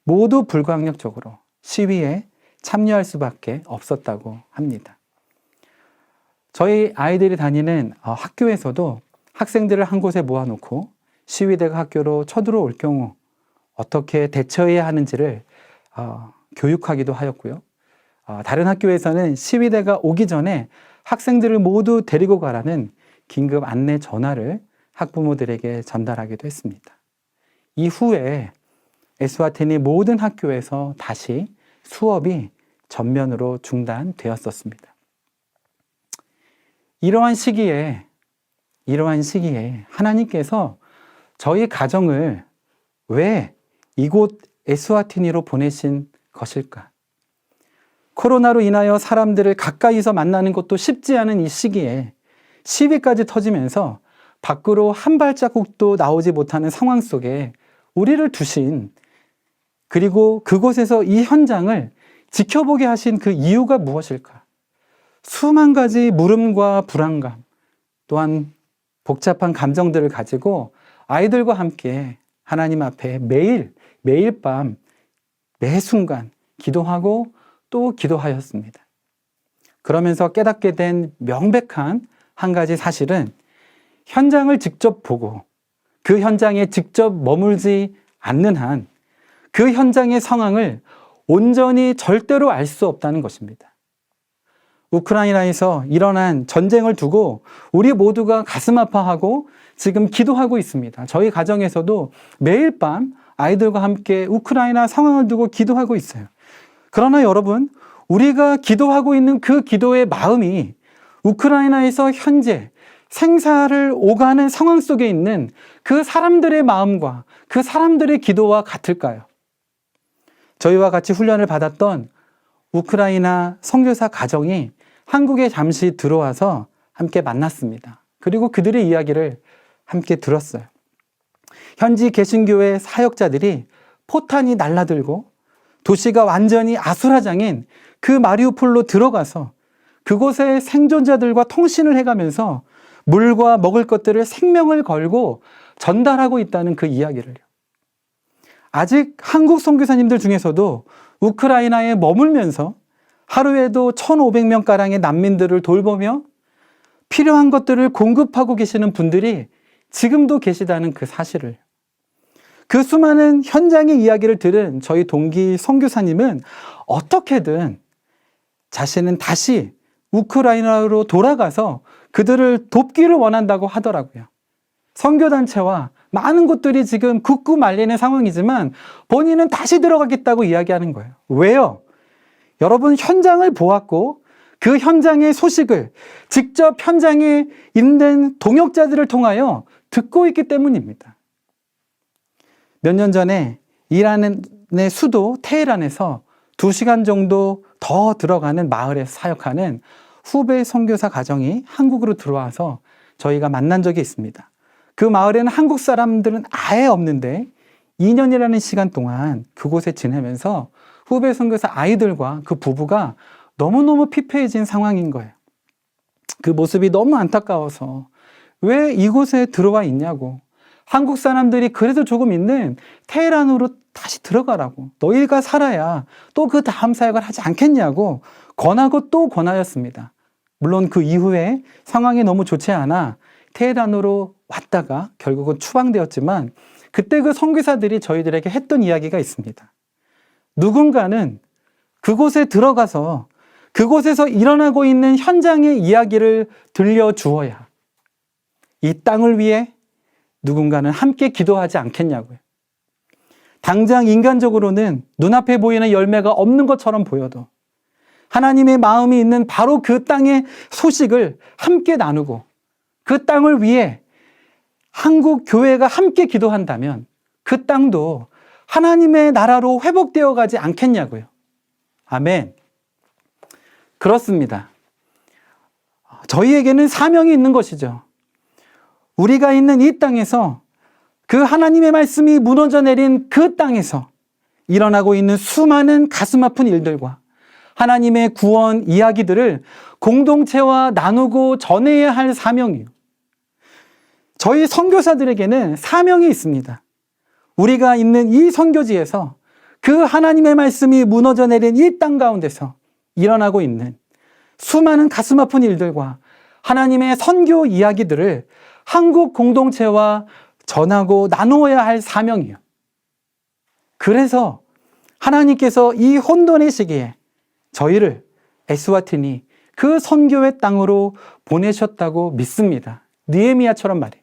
모두 불가항력적으로 시위에 참여할 수밖에 없었다고 합니다. 저희 아이들이 다니는 학교에서도 학생들을 한 곳에 모아놓고 시위대가 학교로 쳐들어올 경우 어떻게 대처해야 하는지를 교육하기도 하였고요. 다른 학교에서는 시위대가 오기 전에 학생들을 모두 데리고 가라는 긴급 안내 전화를 학부모들에게 전달하기도 했습니다. 이후에 에스와티니 모든 학교에서 다시 수업이 전면으로 중단되었었습니다. 이러한 시기에 하나님께서 저희 가정을 왜 이곳 에스와티니로 보내신 것일까? 코로나로 인하여 사람들을 가까이서 만나는 것도 쉽지 않은 이 시기에 시위까지 터지면서 밖으로 한 발자국도 나오지 못하는 상황 속에 우리를 두신, 그리고 그곳에서 이 현장을 지켜보게 하신 그 이유가 무엇일까? 수만 가지 물음과 불안감, 또한 복잡한 감정들을 가지고 아이들과 함께 하나님 앞에 매일 밤, 매 순간 기도하고 또 기도하였습니다. 그러면서 깨닫게 된 명백한 한 가지 사실은 현장을 직접 보고 그 현장에 직접 머물지 않는 한 그 현장의 상황을 온전히 절대로 알 수 없다는 것입니다. 우크라이나에서 일어난 전쟁을 두고 우리 모두가 가슴 아파하고 지금 기도하고 있습니다. 저희 가정에서도 매일 밤 아이들과 함께 우크라이나 상황을 두고 기도하고 있어요. 그러나 여러분, 우리가 기도하고 있는 그 기도의 마음이 우크라이나에서 현재 생사를 오가는 상황 속에 있는 그 사람들의 마음과 그 사람들의 기도와 같을까요? 저희와 같이 훈련을 받았던 우크라이나 선교사 가정이 한국에 잠시 들어와서 함께 만났습니다. 그리고 그들의 이야기를 함께 들었어요. 현지 개신교회 사역자들이 포탄이 날라들고 도시가 완전히 아수라장인 그 마리우폴로 들어가서 그곳의 생존자들과 통신을 해가면서 물과 먹을 것들을 생명을 걸고 전달하고 있다는 그 이야기를요. 아직 한국 선교사님들 중에서도 우크라이나에 머물면서 하루에도 1,500명가량의 난민들을 돌보며 필요한 것들을 공급하고 계시는 분들이 지금도 계시다는 그 사실을, 그 수많은 현장의 이야기를 들은 저희 동기 선교사님은 어떻게든 자신은 다시 우크라이나로 돌아가서 그들을 돕기를 원한다고 하더라고요. 선교단체와 많은 곳들이 지금 굳고 말리는 상황이지만 본인은 다시 들어가겠다고 이야기하는 거예요. 왜요? 여러분, 현장을 보았고 그 현장의 소식을 직접 현장에 있는 동역자들을 통하여 듣고 있기 때문입니다. 몇 년 전에 이란의 수도 테헤란에서 2시간 정도 더 들어가는 마을에서 사역하는 후배 선교사 가정이 한국으로 들어와서 저희가 만난 적이 있습니다. 그 마을에는 한국 사람들은 아예 없는데 2년이라는 시간 동안 그곳에 지내면서 후배 선교사 아이들과 그 부부가 너무너무 피폐해진 상황인 거예요. 그 모습이 너무 안타까워서 왜 이곳에 들어와 있냐고, 한국 사람들이 그래도 조금 있는 테헤란으로 다시 들어가라고, 너희가 살아야 또 그 다음 사역을 하지 않겠냐고 권하고 또 권하였습니다. 물론 그 이후에 상황이 너무 좋지 않아 테헤란으로 왔다가 결국은 추방되었지만 그때 그 선교사들이 저희들에게 했던 이야기가 있습니다. 누군가는 그곳에 들어가서 그곳에서 일어나고 있는 현장의 이야기를 들려주어야 이 땅을 위해 누군가는 함께 기도하지 않겠냐고요. 당장 인간적으로는 눈앞에 보이는 열매가 없는 것처럼 보여도 하나님의 마음이 있는 바로 그 땅의 소식을 함께 나누고 그 땅을 위해 한국 교회가 함께 기도한다면 그 땅도 하나님의 나라로 회복되어 가지 않겠냐고요. 아멘. 그렇습니다. 저희에게는 사명이 있는 것이죠. 우리가 있는 이 땅에서 그 하나님의 말씀이 무너져 내린 그 땅에서 일어나고 있는 수많은 가슴 아픈 일들과 하나님의 구원 이야기들을 공동체와 나누고 전해야 할 사명이에요. 저희 선교사들에게는 사명이 있습니다. 우리가 있는 이 선교지에서 그 하나님의 말씀이 무너져 내린 이 땅 가운데서 일어나고 있는 수많은 가슴 아픈 일들과 하나님의 선교 이야기들을 한국 공동체와 전하고 나누어야 할 사명이에요. 그래서 하나님께서 이 혼돈의 시기에 저희를 에스와틴이 그 선교의 땅으로 보내셨다고 믿습니다. 느헤미야처럼 말이에요.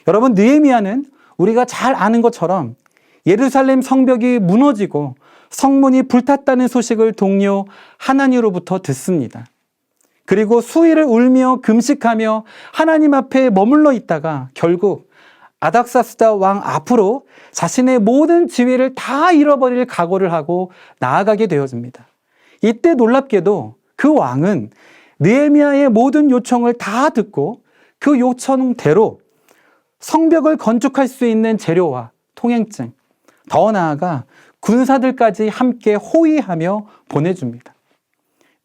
여러분, 느헤미야는 우리가 잘 아는 것처럼 예루살렘 성벽이 무너지고 성문이 불탔다는 소식을 동료 하나니로부터 듣습니다. 그리고 수일을 울며 금식하며 하나님 앞에 머물러 있다가 결국 아닥사스다 왕 앞으로 자신의 모든 지위를 다 잃어버릴 각오를 하고 나아가게 되어집니다. 이때 놀랍게도 그 왕은 느헤미야의 모든 요청을 다 듣고 그 요청대로 성벽을 건축할 수 있는 재료와 통행증, 더 나아가 군사들까지 함께 호위하며 보내줍니다.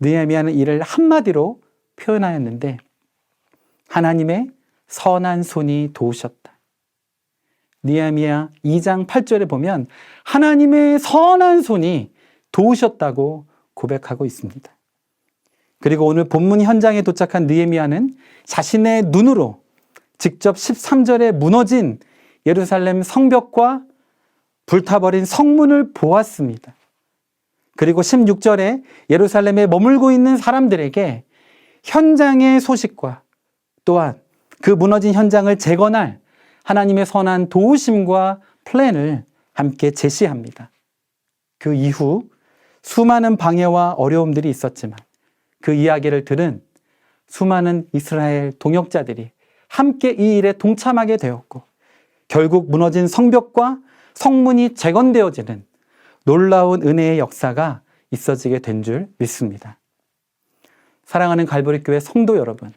느헤미야는 이를 한마디로 표현하였는데 하나님의 선한 손이 도우셨다. 느헤미야 2장 8절에 보면 하나님의 선한 손이 도우셨다고 고백하고 있습니다. 그리고 오늘 본문 현장에 도착한 느헤미야는 자신의 눈으로 직접 13절에 무너진 예루살렘 성벽과 불타버린 성문을 보았습니다. 그리고 16절에 예루살렘에 머물고 있는 사람들에게 현장의 소식과 또한 그 무너진 현장을 재건할 하나님의 선한 도우심과 플랜을 함께 제시합니다. 그 이후 수많은 방해와 어려움들이 있었지만 그 이야기를 들은 수많은 이스라엘 동역자들이 함께 이 일에 동참하게 되었고 결국 무너진 성벽과 성문이 재건되어지는 놀라운 은혜의 역사가 있어지게 된 줄 믿습니다. 사랑하는 갈보리교회 성도 여러분,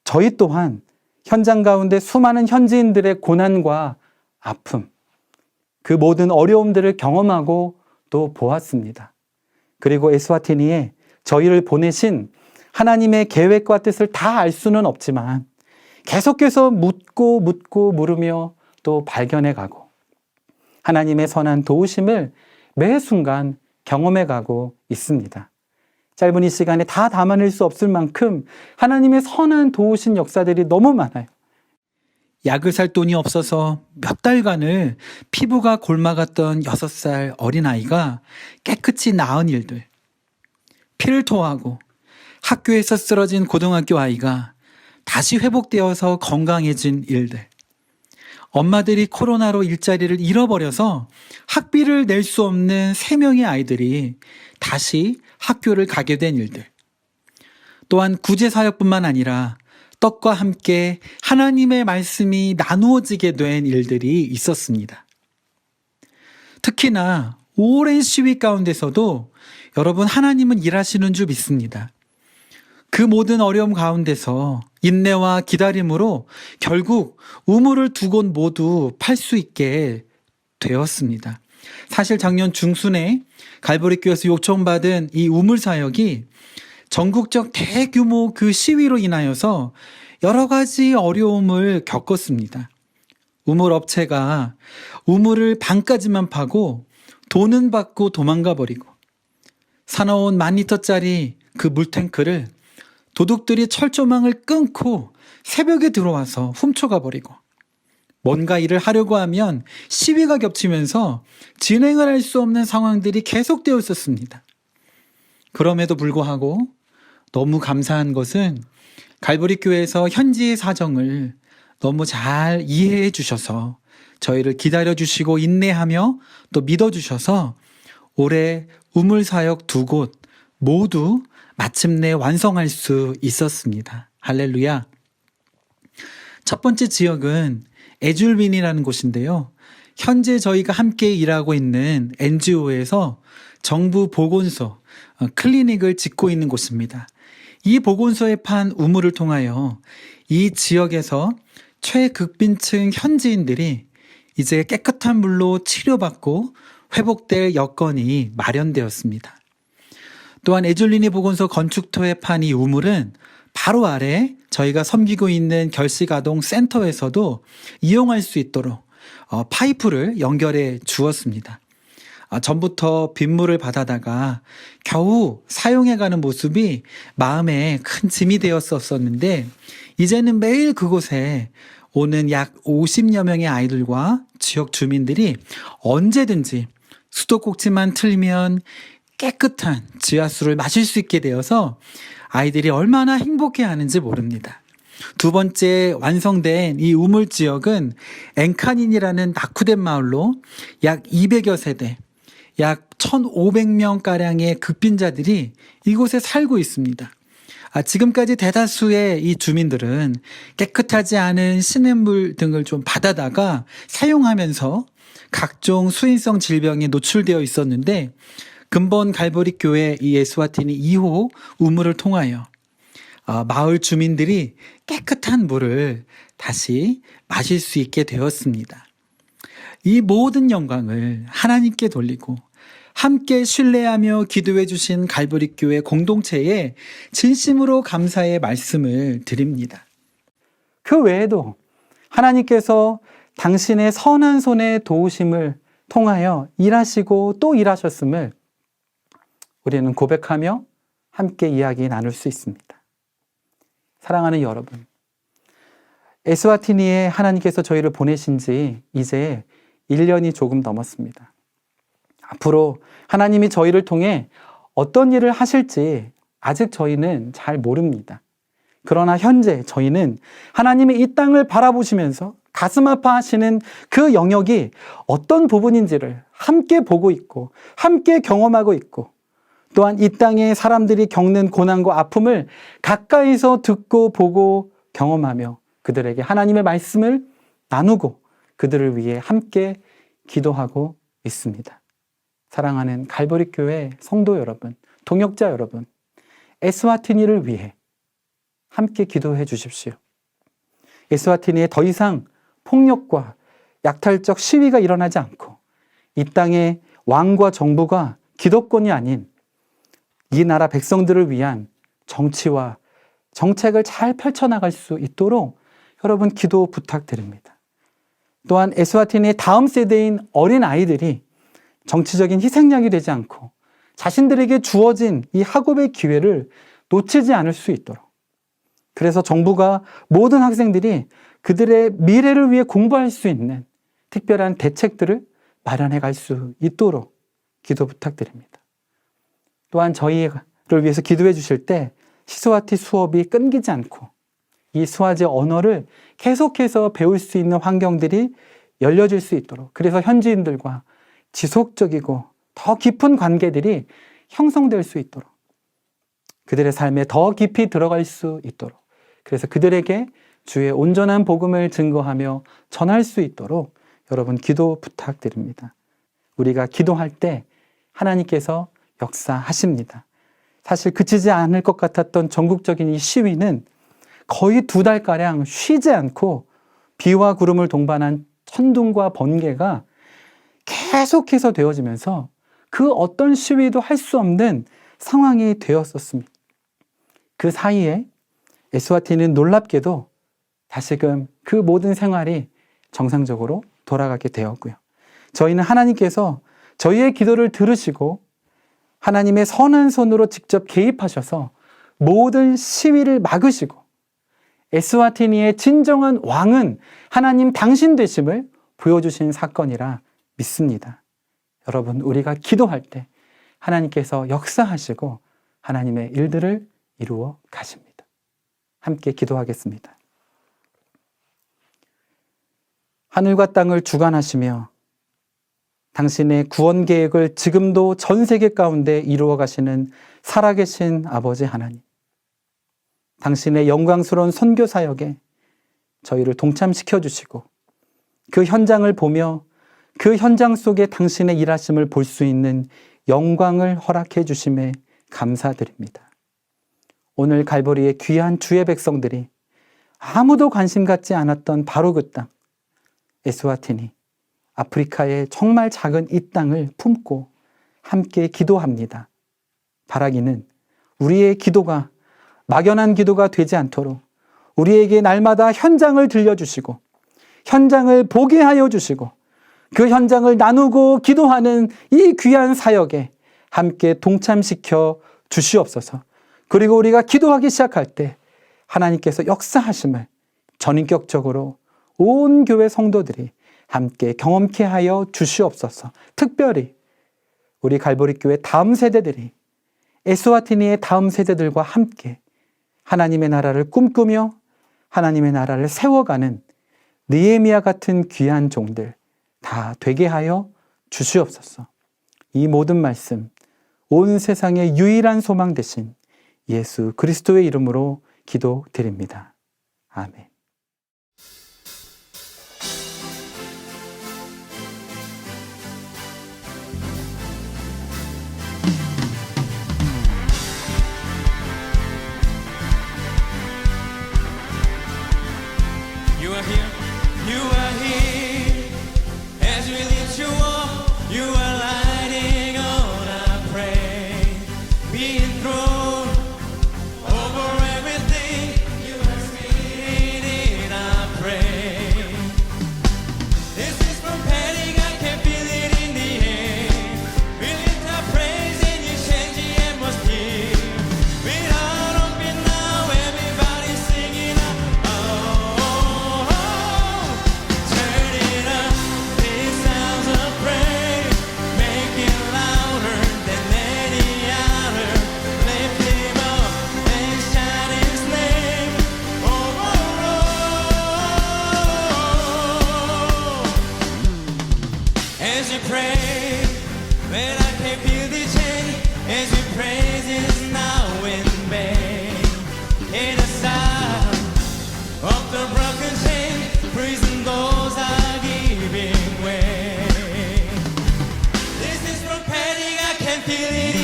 저희 또한 현장 가운데 수많은 현지인들의 고난과 아픔, 그 모든 어려움들을 경험하고 또 보았습니다. 그리고 에스와티니에 저희를 보내신 하나님의 계획과 뜻을 다 알 수는 없지만 계속해서 묻고 물으며 또 발견해 가고 하나님의 선한 도우심을 매 순간 경험해 가고 있습니다. 짧은 이 시간에 다 담아낼 수 없을 만큼 하나님의 선한 도우신 역사들이 너무 많아요. 약을 살 돈이 없어서 몇 달간을 피부가 곪아갔던 6살 어린아이가 깨끗이 나은 일들, 피를 토하고 학교에서 쓰러진 고등학교 아이가 다시 회복되어서 건강해진 일들, 엄마들이 코로나로 일자리를 잃어버려서 학비를 낼 수 없는 3명의 아이들이 다시 학교를 가게 된 일들, 또한 구제사역뿐만 아니라 떡과 함께 하나님의 말씀이 나누어지게 된 일들이 있었습니다. 특히나 오랜 시위 가운데서도 여러분, 하나님은 일하시는 줄 믿습니다. 그 모든 어려움 가운데서 인내와 기다림으로 결국 우물을 2곳 모두 팔 수 있게 되었습니다. 사실 작년 중순에 갈보리교회에서 요청받은 이 우물 사역이 전국적 대규모 그 시위로 인하여서 여러 가지 어려움을 겪었습니다. 우물 업체가 우물을 반까지만 파고 돈은 받고 도망가 버리고 사나운 10,000리터짜리 그 물탱크를 도둑들이 철조망을 끊고 새벽에 들어와서 훔쳐가 버리고 뭔가 일을 하려고 하면 시위가 겹치면서 진행을 할 수 없는 상황들이 계속되어 있었습니다. 그럼에도 불구하고 너무 감사한 것은 갈보리 교회에서 현지의 사정을 너무 잘 이해해 주셔서 저희를 기다려 주시고 인내하며 또 믿어 주셔서 올해 우물 사역 2곳 모두 마침내 완성할 수 있었습니다. 할렐루야. 첫 번째 지역은 에줄빈이라는 곳인데요. 현재 저희가 함께 일하고 있는 NGO에서 정부 보건소, 클리닉을 짓고 있는 곳입니다. 이 보건소에 판 우물을 통하여 이 지역에서 최극빈층 현지인들이 이제 깨끗한 물로 치료받고 회복될 여건이 마련되었습니다. 또한 에줄리니 보건소 건축토에 판 이 우물은 바로 아래 저희가 섬기고 있는 결식아동 센터에서도 이용할 수 있도록 파이프를 연결해 주었습니다. 전부터 빗물을 받아다가 겨우 사용해가는 모습이 마음에 큰 짐이 되었었는데 이제는 매일 그곳에 오는 약 50여 명의 아이들과 지역 주민들이 언제든지 수도꼭지만 틀면 깨끗한 지하수를 마실 수 있게 되어서 아이들이 얼마나 행복해하는지 모릅니다. 두 번째 완성된 이 우물 지역은 엔카닌이라는 낙후된 마을로 약 200여 세대, 약 1,500명가량의 극빈자들이 이곳에 살고 있습니다. 지금까지 대다수의 이 주민들은 깨끗하지 않은 시냇물 등을 좀 받아다가 사용하면서 각종 수인성 질병에 노출되어 있었는데 근본 갈보리 교회 이 에스와티니 2호 우물을 통하여 마을 주민들이 깨끗한 물을 다시 마실 수 있게 되었습니다. 이 모든 영광을 하나님께 돌리고 함께 신뢰하며 기도해 주신 갈보리 교회 공동체에 진심으로 감사의 말씀을 드립니다. 그 외에도 하나님께서 당신의 선한 손의 도우심을 통하여 일하시고 또 일하셨음을 우리는 고백하며 함께 이야기 나눌 수 있습니다. 사랑하는 여러분, 에스와티니에 하나님께서 저희를 보내신 지 이제 1년이 조금 넘었습니다. 앞으로 하나님이 저희를 통해 어떤 일을 하실지 아직 저희는 잘 모릅니다. 그러나 현재 저희는 하나님의 이 땅을 바라보시면서 가슴 아파하시는 그 영역이 어떤 부분인지를 함께 보고 있고 함께 경험하고 있고 또한 이 땅에 사람들이 겪는 고난과 아픔을 가까이서 듣고 보고 경험하며 그들에게 하나님의 말씀을 나누고 그들을 위해 함께 기도하고 있습니다. 사랑하는 갈보리 교회 성도 여러분, 동역자 여러분, 에스와티니를 위해 함께 기도해 주십시오. 에스와티니에 더 이상 폭력과 약탈적 시위가 일어나지 않고 이 땅의 왕과 정부가 기득권이 아닌 이 나라 백성들을 위한 정치와 정책을 잘 펼쳐나갈 수 있도록 여러분 기도 부탁드립니다. 또한 에스와티니의 다음 세대인 어린 아이들이 정치적인 희생양이 되지 않고 자신들에게 주어진 이 학업의 기회를 놓치지 않을 수 있도록 그래서 정부가 모든 학생들이 그들의 미래를 위해 공부할 수 있는 특별한 대책들을 마련해 갈 수 있도록 기도 부탁드립니다. 또한 저희를 위해서 기도해 주실 때 시스와티 수업이 끊기지 않고 이 스와지 언어를 계속해서 배울 수 있는 환경들이 열려질 수 있도록 그래서 현지인들과 지속적이고 더 깊은 관계들이 형성될 수 있도록 그들의 삶에 더 깊이 들어갈 수 있도록 그래서 그들에게 주의 온전한 복음을 증거하며 전할 수 있도록 여러분 기도 부탁드립니다. 우리가 기도할 때 하나님께서 역사하십니다. 사실 그치지 않을 것 같았던 전국적인 이 시위는 거의 2달가량 쉬지 않고 비와 구름을 동반한 천둥과 번개가 계속해서 되어지면서 그 어떤 시위도 할 수 없는 상황이 되었었습니다. 그 사이에 에스와티니는 놀랍게도 다시금 그 모든 생활이 정상적으로 돌아가게 되었고요. 저희는 하나님께서 저희의 기도를 들으시고 하나님의 선한 손으로 직접 개입하셔서 모든 시위를 막으시고 에스와티니의 진정한 왕은 하나님 당신 되심을 보여주신 사건이라 믿습니다. 여러분, 우리가 기도할 때 하나님께서 역사하시고 하나님의 일들을 이루어 가십니다. 함께 기도하겠습니다. 하늘과 땅을 주관하시며 당신의 구원 계획을 지금도 전 세계 가운데 이루어 가시는 살아계신 아버지 하나님. 당신의 영광스러운 선교 사역에 저희를 동참시켜 주시고 그 현장을 보며 그 현장 속에 당신의 일하심을 볼 수 있는 영광을 허락해 주심에 감사드립니다. 오늘 갈보리의 귀한 주의 백성들이 아무도 관심 갖지 않았던 바로 그 땅, 에스와티니, 아프리카의 정말 작은 이 땅을 품고 함께 기도합니다. 바라기는 우리의 기도가 막연한 기도가 되지 않도록 우리에게 날마다 현장을 들려주시고 현장을 보게 하여 주시고 그 현장을 나누고 기도하는 이 귀한 사역에 함께 동참시켜 주시옵소서. 그리고 우리가 기도하기 시작할 때 하나님께서 역사하심을 전인격적으로 온 교회 성도들이 함께 경험케 하여 주시옵소서. 특별히 우리 갈보리 교회 다음 세대들이 에스와티니의 다음 세대들과 함께 하나님의 나라를 꿈꾸며 하나님의 나라를 세워가는 느헤미야 같은 귀한 종들 다 되게 하여 주시옵소서. 이 모든 말씀 온 세상의 유일한 소망 되신 예수 그리스도의 이름으로 기도드립니다. 아멘. You are here, you are here, as we lift you up, you are lighting on our praise, be enthroned over everything, you are seated in our praise. This is prophetic, I can feel it in the air, we lift our praise and you change the atmosphere, with heart open now, everybody singing out, turn it up, this sounds of praise, make it louder than any other, lift him up and shout his name, as you pray, when I can feel the change, as your praise is now in vain, in the sound of the broken chain, prison doors are giving way. This is prophetic, I can feel it